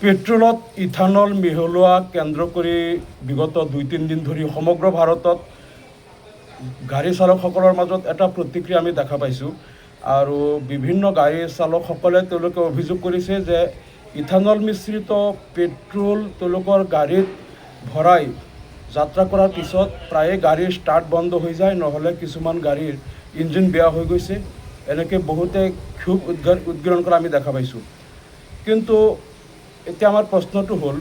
পেট্ৰলত ethanol মিহলোৱা কেন্দ্ৰ কৰি বিগত 2-3 দিন ধৰি সমগ্ৰ ভাৰতত গাড়ী চালকসকলৰ মাজত এটা প্ৰতিক্ৰিয়া আমি দেখা পাইছোঁ। আৰু বিভিন্ন গাড়ী চালকসকলে তেওঁলোকে অভিযোগ কৰিছে যে ইথানল মিশ্ৰিত পেট্ৰল তেওঁলোকৰ গাড়ীত ভৰাই যাত্ৰা কৰাৰ পিছত প্ৰায়ে গাড়ীৰ ষ্টাৰ্ট বন্ধ হৈ যায়, নহ'লে কিছুমান গাড়ীৰ ইঞ্জিন বেয়া হৈ গৈছে। এনেকৈ বহুতে ক্ষোভ উদ্গীৰণ কৰা আমি দেখা পাইছোঁ। কিন্তু এতিয়া আমাৰ প্ৰশ্নটো হ'ল,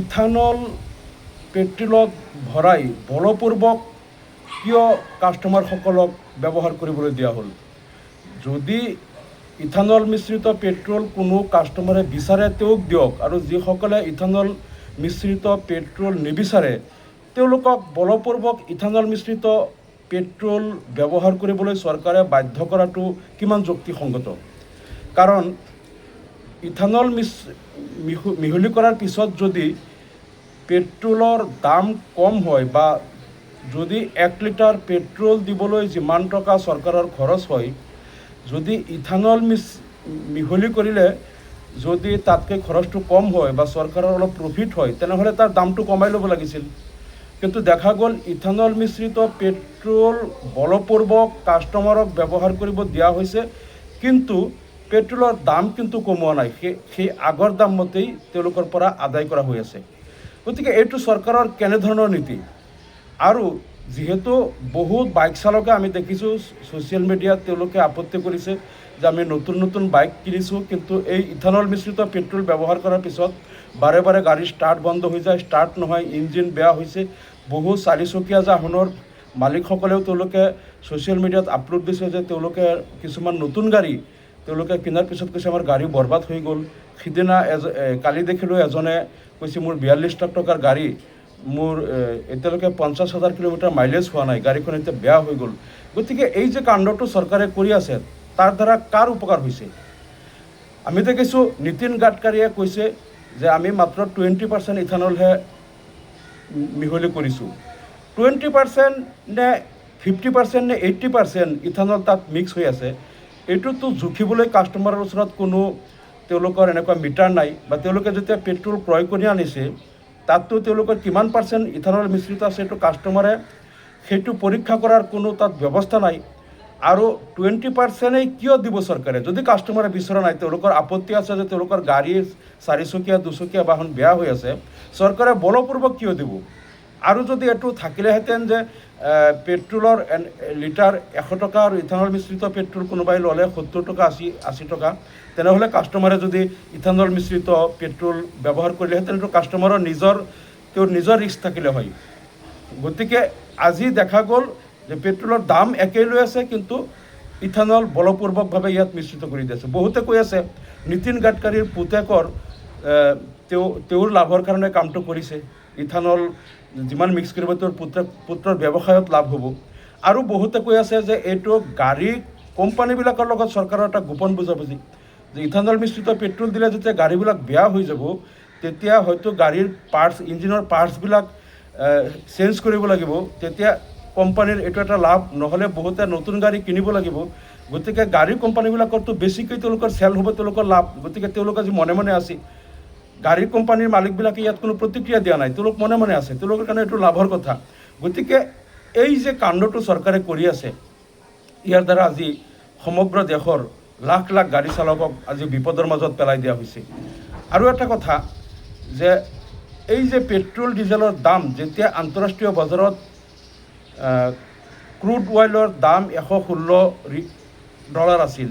ইথানল পেট্ৰলত ভৰাই বলপূৰ্বক কিয় কাষ্টমাৰসকলক ব্যৱহাৰ কৰিবলৈ দিয়া হ'ল? যদি ইথানল মিশ্ৰিত পেট্ৰল কোনো কাষ্টমাৰে বিচাৰে তেওঁক দিয়ক, আৰু যিসকলে ইথানল মিশ্ৰিত পেট্ৰল নিবিচাৰে তেওঁলোকক বলপূৰ্বক ইথানল মিশ্ৰিত পেট্ৰল ব্যৱহাৰ কৰিবলৈ চৰকাৰে বাধ্য কৰাটো কিমান যুক্তিসংগত? কাৰণ ইথানল মিহলি কৰাৰ পিছত যদি পেট্ৰলৰ দাম কম হয়, বা যদি 1 লিটাৰ পেট্ৰল দিবলৈ যিমান টকা চৰকাৰৰ খৰচ হয়, যদি ইথানল মিহলি কৰিলে যদি তাতকৈ খৰচটো কম হয় বা চৰকাৰৰ অলপ প্ৰফিট হয়, তেনেহ'লে তাৰ দামটো কমাই ল'ব লাগিছিল। কিন্তু দেখা গ'ল ইথানল মিশ্ৰিত পেট্ৰল বলপূৰ্বক কাষ্টমাৰক ব্যৱহাৰ কৰিব দিয়া হৈছে, কিন্তু পেট্ৰলৰ দাম কিন্তু কমোৱা নাই, সেই আগৰ দাম মতেই তেওঁলোকৰ পৰা আদায় কৰা হৈ আছে। গতিকে এইটো চৰকাৰৰ কেনেধৰণৰ নীতি? আৰু যিহেতু বহুত বাইক চালকে আমি দেখিছোঁ ছ'চিয়েল মিডিয়াত তেওঁলোকে আপত্তি কৰিছে যে আমি নতুন নতুন বাইক কিনিছোঁ, কিন্তু এই ইথানল মিশ্ৰিত পেট্ৰল ব্যৱহাৰ কৰাৰ পিছত বাৰে বাৰে গাড়ী ষ্টাৰ্ট বন্ধ হৈ যায়, ষ্টাৰ্ট নহয়, ইঞ্জিন বেয়া হৈছে। বহু 4চকীয়া যানৰ মালিকসকলেও তেওঁলোকে ছ'চিয়েল মিডিয়াত আপলোড দিছে যে তেওঁলোকে কিছুমান নতুন গাড়ী তেওঁলোকে কিনাৰ পিছত কৈছে আমাৰ গাড়ী বৰবাদ হৈ গ'ল। সিদিনা কালি দেখিলোঁ এজনে কৈছে মোৰ 42 লাখ টকাৰ গাড়ী, মোৰ এতিয়ালৈকে 50,000 কিলোমিটাৰ মাইলেজ হোৱা নাই, গাড়ীখন এতিয়া বেয়া হৈ গ'ল। গতিকে এই যে কাণ্ডটো চৰকাৰে কৰি আছে তাৰ দ্বাৰা কাৰ উপকাৰ হৈছে? আমি দেখিছোঁ নীতিন গাডকাৰীয়ে কৈছে যে আমি মাত্ৰ 20% ইথানলহে মিহলি কৰিছোঁ। 20% নে 50% নে 80% ইথানল তাত মিক্স হৈ আছে, এইটোতো জুখিবলৈ কাষ্টমাৰৰ ওচৰত কোনো তেওঁলোকৰ এনেকুৱা মিটাৰ নাই, বা তেওঁলোকে যেতিয়া পেট্ৰল ক্ৰয় কৰি আনিছে তাততো তেওঁলোকৰ কিমান পাৰ্চেণ্ট ইথানল মিশ্ৰিত আছে এইটো কাষ্টমাৰে সেইটো পৰীক্ষা কৰাৰ কোনো তাত ব্যৱস্থা নাই। আৰু 20%এই কিয় দিব চৰকাৰে? যদি কাষ্টমাৰে বিচৰা নাই, তেওঁলোকৰ আপত্তি আছে যে তেওঁলোকৰ গাড়ী 4চকীয়া 2চকীয়া বাহন বেয়া হৈ আছে, চৰকাৰে বলপূৰ্বক কিয় দিব? আৰু যদি এইটো থাকিলেহেঁতেন যে পেট্ৰলৰ লিটাৰ 100 টকা আৰু ইথানল মিশ্ৰিত পেট্ৰল কোনোবাই ল'লে 70 টকা 80 টকা, তেনেহ'লে কাষ্টমাৰে যদি ইথানল মিশ্ৰিত পেট্ৰল ব্যৱহাৰ কৰিলেহেঁতেন, এইটো কাষ্টমাৰৰ তেওঁৰ নিজৰ ৰিস্ক থাকিলে হয়। গতিকে আজি দেখা গ'ল যে পেট্ৰলৰ দাম একেই লৈ আছে, কিন্তু ইথানল বলপূৰ্বকভাৱে ইয়াত মিশ্ৰিত কৰি দি আছে। বহুতে কৈ আছে নীতিন গাডকাৰীৰ পুতেকৰ তেওঁৰ লাভৰ কাৰণে কামটো কৰিছে, ইথানল যিমান মিক্স কৰিব তেওঁৰ পুত্ৰৰ ব্যৱসায়ত লাভ হ'ব। আৰু বহুতে কৈ আছে যে এইটো গাড়ী কোম্পানীবিলাকৰ লগত চৰকাৰৰ এটা গোপন বুজাবুজি, যে ইথানল মিশ্ৰিত পেট্ৰল দিলে যেতিয়া গাড়ীবিলাক বেয়া হৈ যাব, তেতিয়া হয়তো গাড়ীৰ পাৰ্টছ, ইঞ্জিনৰ পাৰ্টছবিলাক চেঞ্জ কৰিব লাগিব, তেতিয়া কোম্পানীৰ এইটো এটা লাভ, নহ'লে বহুতে নতুন গাড়ী কিনিব লাগিব। গতিকে গাড়ী কোম্পানীবিলাকৰতো বেছিকৈ তেওঁলোকৰ চেল হ'ব, তেওঁলোকৰ লাভ। গতিকে তেওঁলোক আজি মনে মনে আছে, গাড়ী কোম্পানীৰ মালিকবিলাকে ইয়াত কোনো প্ৰতিক্ৰিয়া দিয়া নাই, তেওঁলোক মনে মনে আছে, তেওঁলোকৰ কাৰণে এইটো লাভৰ কথা। গতিকে এই যে কাণ্ডটো চৰকাৰে কৰি আছে, ইয়াৰ দ্বাৰা আজি সমগ্ৰ দেশৰ লাখ লাখ গাড়ী চালকক আজি বিপদৰ মাজত পেলাই দিয়া হৈছে। আৰু এটা কথা যে এই যে পেট্ৰল ডিজেলৰ দাম যেতিয়া আন্তঃৰাষ্ট্ৰীয় বজাৰত ক্ৰুড অইলৰ দাম $116 আছিল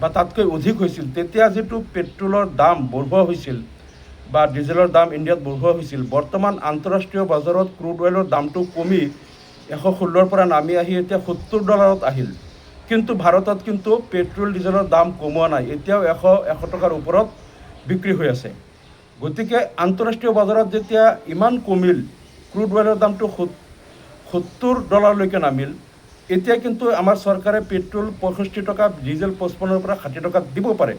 বা তাতকৈ অধিক হৈছিল, তেতিয়া যিটো পেট্ৰলৰ দাম বঢ়োৱা হৈছিল বা ডিজেলৰ দাম ইণ্ডিয়াত বঢ়োৱা হৈছিল, বৰ্তমান আন্তঃৰাষ্ট্ৰীয় বজাৰত ক্ৰুড অইলৰ দামটো কমি 116ৰ পৰা নামি আহি এতিয়া $70 আহিল। কিন্তু ভাৰতত কিন্তু পেট্ৰল ডিজেলৰ দাম কমোৱা নাই, এতিয়াও 100 টকাৰ ওপৰত বিক্ৰী হৈ আছে। গতিকে আন্তঃৰাষ্ট্ৰীয় বজাৰত যেতিয়া ইমান কমিল, ক্ৰুড অইলৰ দামটো $70লৈকে নামিল, এতিয়া কিন্তু আমাৰ চৰকাৰে পেট্ৰল 65 টকা, ডিজেল 55ৰ পৰা 60 টকাত দিব পাৰে।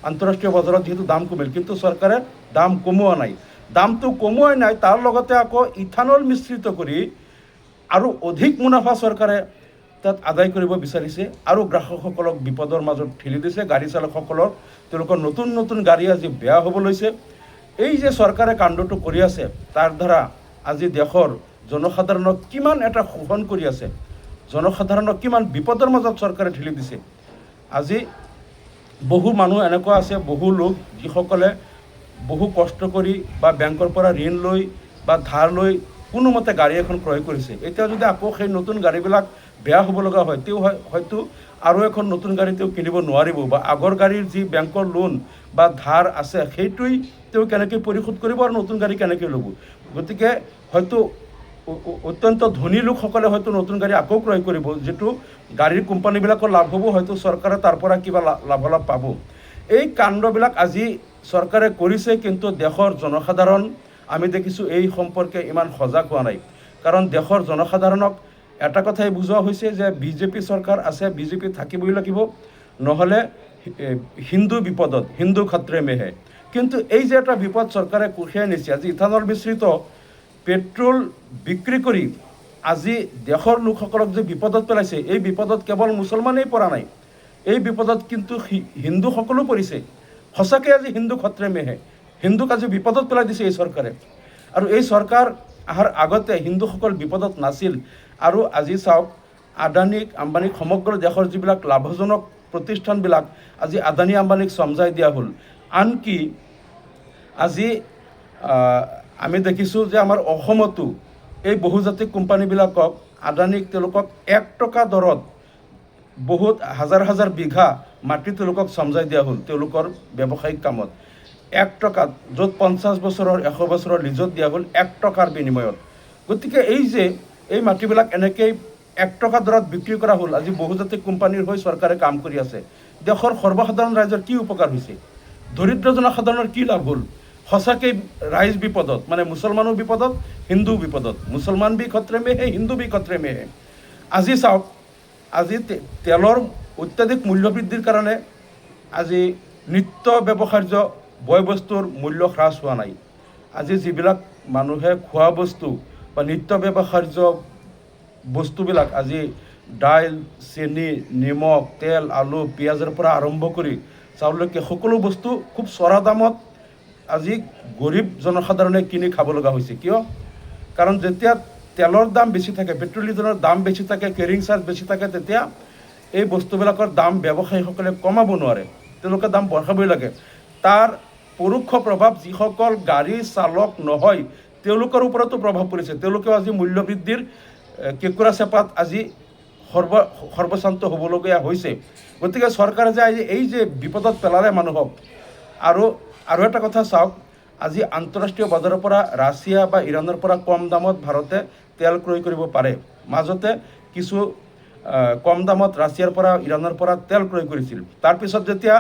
আন্তঃৰাষ্ট্ৰীয় বজাৰত যিহেতু দাম কমিল, কিন্তু চৰকাৰে দাম কমোৱা নাই। দামটো কমোৱাই নাই, তাৰ লগতে আকৌ ইথানল মিশ্ৰিত কৰি আৰু অধিক মুনাফা চৰকাৰে তাত আদায় কৰিব বিচাৰিছে, আৰু গ্ৰাহকসকলক বিপদৰ মাজত ঠেলি দিছে। গাড়ী চালকসকলক তেওঁলোকৰ নতুন নতুন গাড়ী আজি বেয়া হ'ব লৈছে। এই যে চৰকাৰে কাণ্ডটো কৰি আছে তাৰ দ্বাৰা আজি দেশৰ জনসাধাৰণক কিমান এটা শোষণ কৰি আছে, জনসাধাৰণক কিমান বিপদৰ মাজত চৰকাৰে ঠেলি দিছে। আজি বহু মানুহ এনেকুৱা আছে, বহু লোক যিসকলে বহু কষ্ট কৰি বা বেংকৰ পৰা ঋণ লৈ বা ধাৰ লৈ কোনোমতে গাড়ী এখন ক্ৰয় কৰিছে। এতিয়া যদি আকৌ সেই নতুন গাড়ীবিলাক বেয়া হ'ব লগা হয়, তেওঁ হয়তো আৰু এখন নতুন গাড়ী তেওঁ কিনিব নোৱাৰিব, বা আগৰ গাড়ীৰ যি বেংকৰ লোন বা ধাৰ আছে সেইটোৱেই তেওঁ কেনেকৈ পৰিশোধ কৰিব আৰু নতুন গাড়ী কেনেকৈ ল'ব। গতিকে হয়তো অত্যন্ত ধনী লোকসকলে হয়তো নতুন গাড়ী আকৌ ক্ৰয় কৰিব, যিটো গাড়ীৰ কোম্পানীবিলাকৰ লাভ হ'ব, হয়তো চৰকাৰে তাৰ পৰা কিবা লাভালাভ পাব। এই কাণ্ডবিলাক আজি চৰকাৰে কৰিছে, কিন্তু দেশৰ জনসাধাৰণ আমি দেখিছোঁ এই সম্পৰ্কে ইমান সজাগ হোৱা নাই। কাৰণ দেশৰ জনসাধাৰণক এটা কথাই বুজোৱা হৈছে যে বিজেপি চৰকাৰ আছে, বিজেপি থাকিবই লাগিব, নহ'লে হিন্দু বিপদত, হিন্দু খতৰে মে হে। কিন্তু এই যে এটা বিপদ চৰকাৰে কঢ়িয়াই নিছে, আজি ইথানল মিশ্ৰিত পেট্ৰল বিক্ৰী কৰি আজি দেশৰ লোকসকলক যে বিপদত পেলাইছে, এই বিপদত কেৱল মুছলমানেই পৰা নাই, এই বিপদত কিন্তু হিন্দুসকলো পৰিছে। সঁচাকৈ আজি হিন্দু খতৰে মে হে, হিন্দুক আজি বিপদত পেলাই দিছে এই চৰকাৰে। আৰু এই চৰকাৰ অহাৰ আগতে হিন্দুসকল বিপদত নাছিল। আৰু আজি চাওক, আদানীক আম্বানীক সমগ্ৰ দেশৰ যিবিলাক লাভজনক প্ৰতিষ্ঠানবিলাক আজি আদানী আম্বানীক চমজাই দিয়া হ'ল। আনকি আজি আমি দেখিছোঁ যে আমাৰ অসমতো এই বহুজাতিক কোম্পানীবিলাকক, আদানীক তেওঁলোকক 1 টকা দৰত বহুত হাজাৰ হাজাৰ বিঘা মাটি তেওঁলোকক চমজাই দিয়া হ'ল তেওঁলোকৰ ব্যৱসায়িক কামত। 1 টকাত, য'ত 50 বছৰৰ 100 বছৰৰ লিজত দিয়া হ'ল 1 টকাৰ বিনিময়ত। গতিকে এই যে এই মাটিবিলাক এনেকৈ 1 টকা দৰত বিক্ৰী কৰা হ'ল, আজি বহুজাতিক কোম্পানীৰ হৈ চৰকাৰে কাম কৰি আছে। দেশৰ সৰ্বসাধাৰণ ৰাইজৰ কি উপকাৰ হৈছে? দৰিদ্ৰ জনসাধাৰণৰ কি লাভ হ'ল? সঁচাকৈ ৰাইজ বিপদত, মানে মুছলমানো বিপদত, হিন্দু বিপদত। মুছলমান বি খতৰে মে হে, হিন্দু বি খতৰে মে হে। আজি চাওক, আজি তেলৰ অত্যাধিক মূল্য বৃদ্ধিৰ কাৰণে আজি নিত্য ব্যৱহাৰ্য বয় বস্তুৰ মূল্য হ্ৰাস হোৱা নাই। আজি যিবিলাক মানুহে খোৱা বস্তু বা নিত্য ব্যৱহাৰ্য বস্তুবিলাক, আজি দাইল, চেনি, নিমখ, তেল, আলু, পিঁয়াজৰ পৰা আৰম্ভ কৰি চাউললৈকে সকলো বস্তু খুব চৰা দামত আজি গৰীব জনসাধাৰণে কিনি খাব লগা হৈছে। কিয়? কাৰণ যেতিয়া তেলৰ দাম বেছি থাকে, পেট্ৰল ডিজেলৰ দাম বেছি থাকে, কেৰিং চাৰ্জ বেছি থাকে, তেতিয়া এই বস্তুবিলাকৰ দাম ব্যৱসায়ীসকলে কমাব নোৱাৰে, তেওঁলোকে দাম বঢ়াবই লাগে। তাৰ পৰোক্ষ প্ৰভাৱ যিসকল গাড়ী চালক নহয় তেওঁলোকৰ ওপৰতো প্ৰভাৱ পৰিছে। তেওঁলোকেও আজি মূল্যবৃদ্ধিৰ কেঁকুৰা চেপাত আজি সৰ্বশান্ত হ'বলগীয়া হৈছে। গতিকে চৰকাৰে যে এই যে বিপদত পেলালে মানুহক। আৰু এটা কথা চাওক, আজি আন্তঃৰাষ্ট্ৰীয় বজাৰৰ পৰা ৰাছিয়া বা ইৰাণৰ পৰা কম দামত ভাৰতে তেল ক্ৰয় কৰিব পাৰে। মাজতে কিছু কম দামত ৰাছিয়াৰ পৰা ইৰাণৰ পৰা তেল ক্ৰয় কৰিছিল। তাৰপিছত যেতিয়া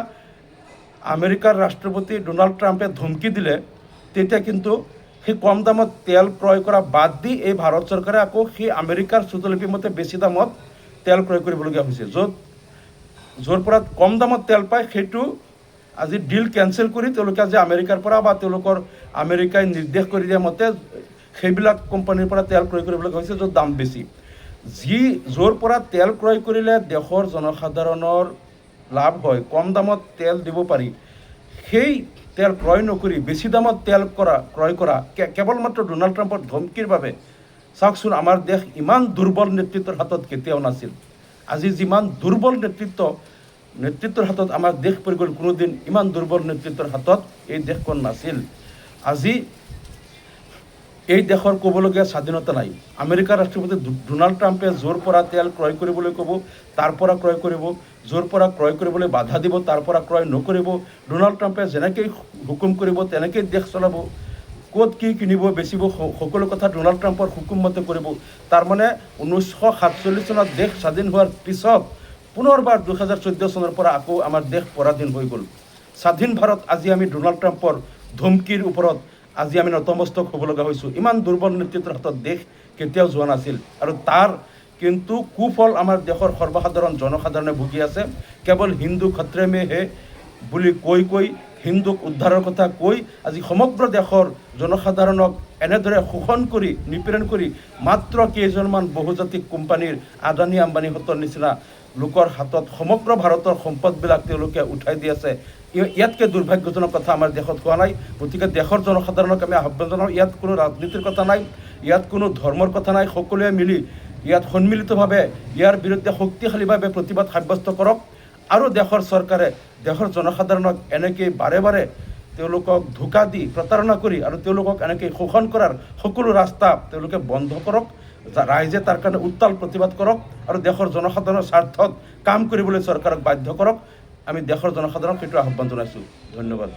আমেৰিকাৰ ৰাষ্ট্ৰপতি ডোনাল্ড ট্ৰাম্পে ধমকি দিলে, তেতিয়া কিন্তু সেই কম দামত তেল ক্ৰয় কৰা বাদ দি এই ভাৰত চৰকাৰে আকৌ সেই আমেৰিকাৰ শ্ৰুতলিপি মতে বেছি দামত তেল ক্ৰয় কৰিবলগীয়া হৈছে। য'ৰ পৰা কম দামত তেল পায় সেইটো আজি ডিল কেঞ্চেল কৰি তেওঁলোকে আজি আমেৰিকাৰ পৰা বা তেওঁলোকৰ আমেৰিকাই নিৰ্দেশ কৰি দিয়া মতে সেইবিলাক কোম্পানীৰ পৰা তেল ক্ৰয় কৰিবলগীয়া হৈছে, য'ত দাম বেছি। য'ৰ পৰা তেল ক্ৰয় কৰিলে দেশৰ জনসাধাৰণৰ লাভ হয়, কম দামত তেল দিব পাৰি, সেই তেল ক্ৰয় নকৰি বেছি দামত তেল ক্ৰয় কৰা কেৱল মাত্ৰ ডোনাল্ড ট্ৰাম্পৰ ধমকিৰ বাবে। চাওকচোন, আমাৰ দেশ ইমান দুৰ্বল নেতৃত্বৰ হাতত কেতিয়াও নাছিল। আজি যিমান দুৰ্বল নেতৃত্বৰ হাতত আমাৰ দেশ পৰি গ'ল, কোনোদিন ইমান দুৰ্বল নেতৃত্বৰ হাতত এই দেশখন নাছিল। আজি এই দেশৰ ক'বলগীয়া স্বাধীনতা নাই। আমেৰিকাৰ ৰাষ্ট্ৰপতি ডোনাল্ড ট্ৰাম্পে য'ৰ পৰা তেল ক্ৰয় কৰিবলৈ ক'ব তাৰ পৰা ক্ৰয় কৰিব, য'ৰ পৰা ক্ৰয় কৰিবলৈ বাধা দিব তাৰ পৰা ক্ৰয় নকৰিব। ডোনাল্ড ট্ৰাম্পে যেনেকৈ হুকুম কৰিব তেনেকৈ দেশ চলাব। ক'ত কি কিনিব বেচিব সকলো কথা ডোনাল্ড ট্ৰাম্পৰ হুকুম মতে কৰিব। তাৰমানে 1947 চনত দেশ স্বাধীন হোৱাৰ পিছত পুনৰবাৰ 2014 চনৰ পৰা আকৌ আমাৰ দেশ পৰাধীন হৈ গ'ল। স্বাধীন ভাৰত আজি আমি ডোনাল্ড ট্ৰাম্পৰ ধমকিৰ ওপৰত আজি আমি নতমস্তক হ'ব লগা হৈছোঁ। ইমান দুৰ্বল নেতৃত্বৰ হাতত দেশ কেতিয়াও যোৱা নাছিল। আৰু তাৰ কিন্তু কুফল আমাৰ দেশৰ সৰ্বসাধাৰণ জনসাধাৰণে ভুগি আছে। কেৱল হিন্দু খতৰে মে হে বুলি কৈ হিন্দুক উদ্ধাৰৰ কথা কৈ আজি সমগ্ৰ দেশৰ জনসাধাৰণক এনেদৰে শোষণ কৰি নিপীড়ন কৰি মাত্ৰ কেইজনমান বহুজাতিক কোম্পানীৰ আদানী আম্বানীহঁতৰ নিচিনা লোকৰ হাতত সমগ্ৰ ভাৰতৰ সম্পদবিলাক তেওঁলোকে উঠাই দি আছে। ইয়াতকৈ দুৰ্ভাগ্যজনক কথা আমাৰ দেশত হোৱা নাই। গতিকে দেশৰ জনসাধাৰণক আমি আহ্বান জনাওঁ, ইয়াত কোনো ৰাজনীতিৰ কথা নাই, ইয়াত কোনো ধৰ্মৰ কথা নাই। সকলোৱে মিলি ইয়াত সন্মিলিতভাৱে ইয়াৰ বিৰুদ্ধে শক্তিশালীভাৱে প্ৰতিবাদ সাব্যস্ত কৰক। আৰু দেশৰ চৰকাৰে দেশৰ জনসাধাৰণক এনেকৈ বাৰে বাৰে তেওঁলোকক ধোকা দি প্ৰতাৰণা কৰি আৰু তেওঁলোকক এনেকৈ শোষণ কৰাৰ সকলো ৰাস্তা তেওঁলোকে বন্ধ কৰক। ৰাইজে তাৰ কাৰণে উত্তাল প্ৰতিবাদ কৰক আৰু দেশৰ জনসাধাৰণৰ স্বাৰ্থত কাম কৰিবলৈ চৰকাৰক বাধ্য কৰক। আমি দেশৰ জনসাধাৰণক সেইটো আহ্বান জনাইছোঁ। ধন্যবাদ।